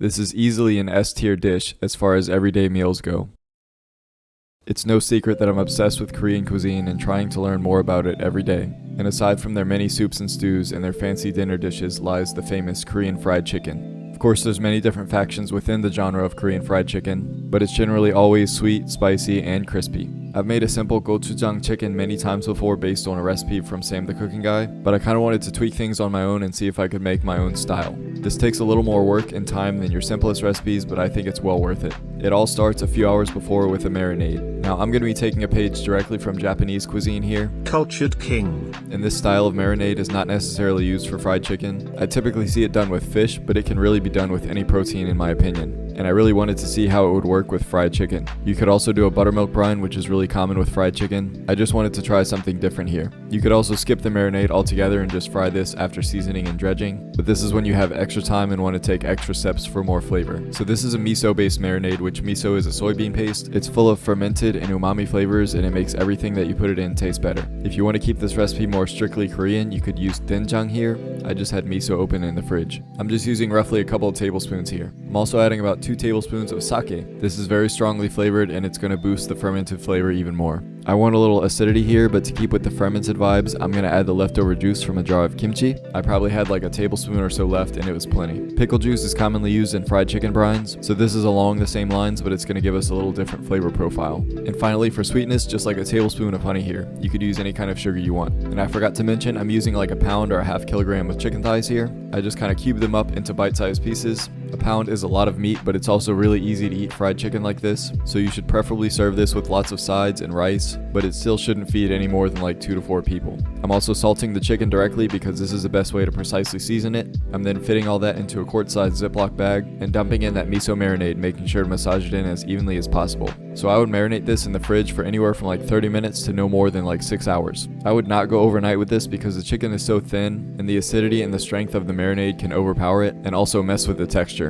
This is easily an S-tier dish as far as everyday meals go. It's no secret that I'm obsessed with Korean cuisine and trying to learn more about it every day. And aside from their many soups and stews and their fancy dinner dishes lies the famous Korean fried chicken. Of course, there's many different factions within the genre of Korean fried chicken, but it's generally always sweet, spicy, and crispy. I've made a simple gochujang chicken many times before based on a recipe from Sam the Cooking Guy, but I kind of wanted to tweak things on my own and see if I could make my own style. This takes a little more work and time than your simplest recipes, but I think it's well worth it. It all starts a few hours before with a marinade. Now I'm going to be taking a page directly from Japanese cuisine here. Cultured King. And this style of marinade is not necessarily used for fried chicken. I typically see it done with fish, but it can really be done with any protein in my opinion. And I really wanted to see how it would work with fried chicken. You could also do a buttermilk brine, which is really common with fried chicken. I just wanted to try something different here. You could also skip the marinade altogether and just fry this after seasoning and dredging, but this is when you have extra time and want to take extra steps for more flavor. So this is a miso based marinade, which miso is a soybean paste. It's full of fermented and umami flavors, and it makes everything that you put it in taste better. If you want to keep this recipe more strictly Korean, you could use doenjang here. I just had miso open in the fridge. I'm just using roughly a couple of tablespoons here. I'm also adding about 2 tablespoons of sake. This is very strongly flavored and it's going to boost the fermented flavor even more. I want a little acidity here, but to keep with the fermented vibes, I'm going to add the leftover juice from a jar of kimchi. I probably had like a tablespoon or so left and it was plenty. Pickle juice is commonly used in fried chicken brines, so this is along the same lines, but it's going to give us a little different flavor profile. And finally, for sweetness, just like a tablespoon of honey here. You could use any kind of sugar you want. And I forgot to mention, I'm using like a pound or a half kilogram of chicken thighs here. I just kind of cube them up into bite-sized pieces. A pound is a lot of meat, but it's also really easy to eat fried chicken like this, so you should preferably serve this with lots of sides and rice, but it still shouldn't feed any more than like 2 to 4 people. I'm also salting the chicken directly because this is the best way to precisely season it. I'm then fitting all that into a quart-sized Ziploc bag and dumping in that miso marinade, making sure to massage it in as evenly as possible. So I would marinate this in the fridge for anywhere from like 30 minutes to no more than like 6 hours. I would not go overnight with this because the chicken is so thin and the acidity and the strength of the marinade can overpower it and also mess with the texture.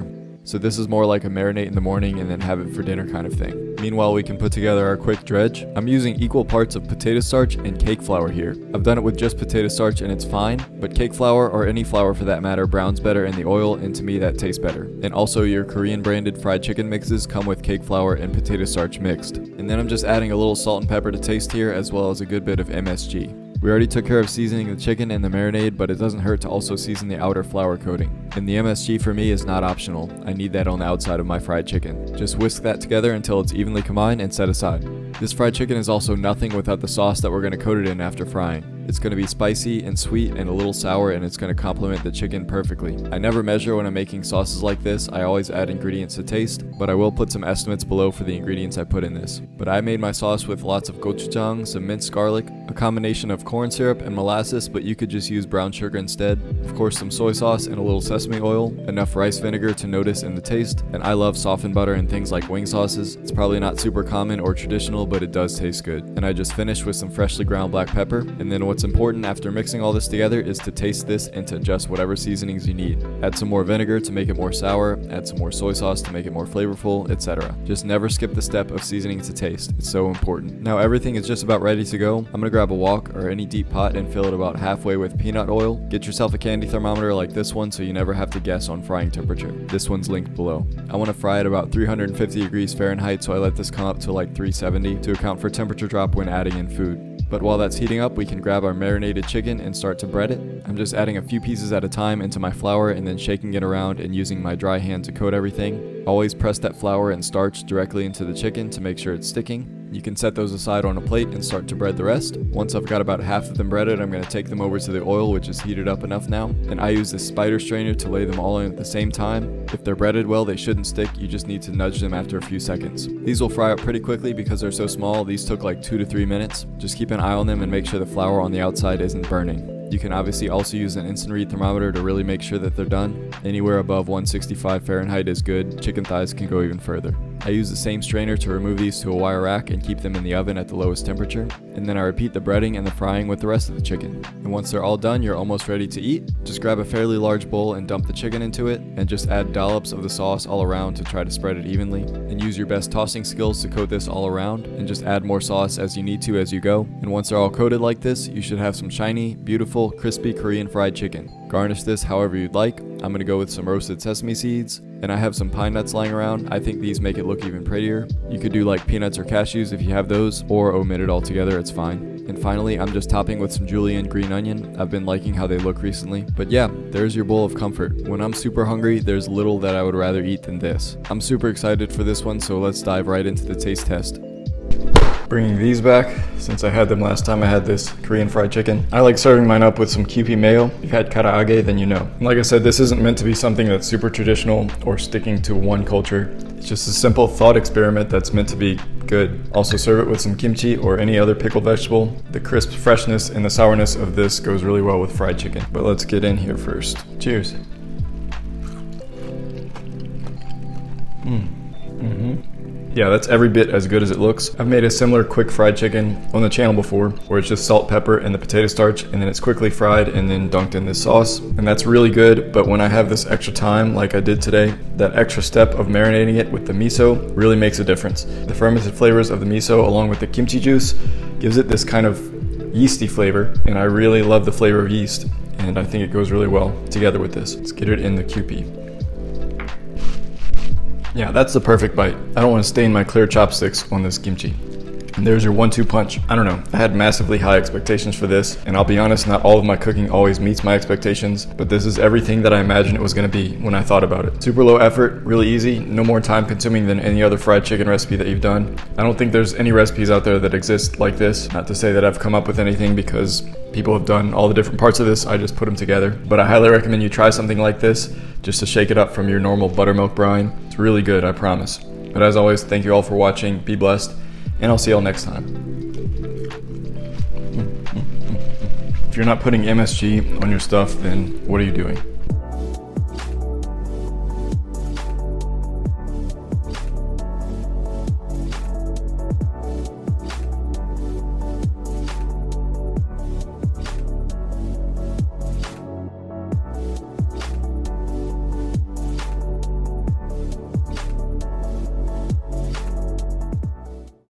So this is more like a marinate in the morning and then have it for dinner kind of thing. Meanwhile, we can put together our quick dredge. I'm using equal parts of potato starch and cake flour here. I've done it with just potato starch and it's fine, but cake flour or any flour for that matter browns better in the oil, and to me that tastes better. And also your Korean branded fried chicken mixes come with cake flour and potato starch mixed. And then I'm just adding a little salt and pepper to taste here, as well as a good bit of MSG. We already took care of seasoning the chicken and the marinade, but it doesn't hurt to also season the outer flour coating. And the MSG for me is not optional. I need that on the outside of my fried chicken. Just whisk that together until it's evenly combined and set aside. This fried chicken is also nothing without the sauce that we're going to coat it in after frying. It's going to be spicy and sweet and a little sour, and it's going to complement the chicken perfectly. I never measure when I'm making sauces like this. I always add ingredients to taste, but I will put some estimates below for the ingredients I put in this. But I made my sauce with lots of gochujang, some minced garlic, a combination of corn syrup and molasses, but you could just use brown sugar instead. Of course, some soy sauce and a little sesame oil, enough rice vinegar to notice in the taste, and I love softened butter and things like wing sauces. It's probably not super common or traditional, but it does taste good. And I just finished with some freshly ground black pepper, and then what's important after mixing all this together is to taste this and to adjust whatever seasonings you need. Add some more vinegar to make it more sour, add some more soy sauce to make it more flavorful, etc. Just never skip the step of seasoning to taste. It's so important. Now everything is just about ready to go. I'm gonna grab a wok or any deep pot and fill it about halfway with peanut oil. Get yourself a candy thermometer like this one so you never have to guess on frying temperature. This one's linked below. I want to fry at about 350 degrees Fahrenheit, so I let this come up to like 370 to account for temperature drop when adding in food. But while that's heating up, we can grab our marinated chicken and start to bread it. I'm just adding a few pieces at a time into my flour and then shaking it around and using my dry hand to coat everything. Always press that flour and starch directly into the chicken to make sure it's sticking. You can set those aside on a plate and start to bread the rest. Once I've got about half of them breaded, I'm going to take them over to the oil, which is heated up enough now. And I use this spider strainer to lay them all in at the same time. If they're breaded well, they shouldn't stick. You just need to nudge them after a few seconds. These will fry up pretty quickly because they're so small. These took like 2 to 3 minutes. Just keep an eye on them and make sure the flour on the outside isn't burning. You can obviously also use an instant read thermometer to really make sure that they're done. Anywhere above 165 Fahrenheit is good. Chicken thighs can go even further. I use the same strainer to remove these to a wire rack and keep them in the oven at the lowest temperature. And then I repeat the breading and the frying with the rest of the chicken. And once they're all done, you're almost ready to eat. Just grab a fairly large bowl and dump the chicken into it, and just add dollops of the sauce all around to try to spread it evenly. And use your best tossing skills to coat this all around, and just add more sauce as you need to as you go. And once they're all coated like this, you should have some shiny, beautiful, crispy Korean fried chicken. Garnish this however you'd like. I'm gonna go with some roasted sesame seeds, and I have some pine nuts lying around. I think these make it look even prettier. You could do like peanuts or cashews if you have those, or omit it altogether, it's fine. And finally, I'm just topping with some julienne green onion. I've been liking how they look recently. But yeah, there's your bowl of comfort. When I'm super hungry, there's little that I would rather eat than this. I'm super excited for this one, so let's dive right into the taste test. Bringing these back, since I had them last time I had this Korean fried chicken. I like serving mine up with some Kewpie mayo. If you've had karaage, then you know. And like I said, this isn't meant to be something that's super traditional or sticking to one culture. It's just a simple thought experiment that's meant to be good. Also serve it with some kimchi or any other pickled vegetable. The crisp freshness and the sourness of this goes really well with fried chicken. But let's get in here first. Cheers. Yeah, that's every bit as good as it looks. I've made a similar quick fried chicken on the channel before, where it's just salt, pepper, and the potato starch, and then it's quickly fried and then dunked in this sauce. And that's really good, but when I have this extra time, like I did today, that extra step of marinating it with the miso really makes a difference. The fermented flavors of the miso, along with the kimchi juice, gives it this kind of yeasty flavor, and I really love the flavor of yeast, and I think it goes really well together with this. Let's get it in the Kewpie. Yeah, that's the perfect bite. I don't want to stain my clear chopsticks on this kimchi. And there's your 1-2 punch. I don't know, I had massively high expectations for this, and I'll be honest, not all of my cooking always meets my expectations, but this is everything that I imagined it was going to be when I thought about it. Super low effort, really easy, no more time consuming than any other fried chicken recipe that you've done. I don't think there's any recipes out there that exist like this. Not to say that I've come up with anything, because people have done all the different parts of this, I just put them together. But I highly recommend you try something like this, just to shake it up from your normal buttermilk brine. It's really good, I promise. But as always, thank you all for watching, be blessed, and I'll see y'all next time. If you're not putting MSG on your stuff, then what are you doing?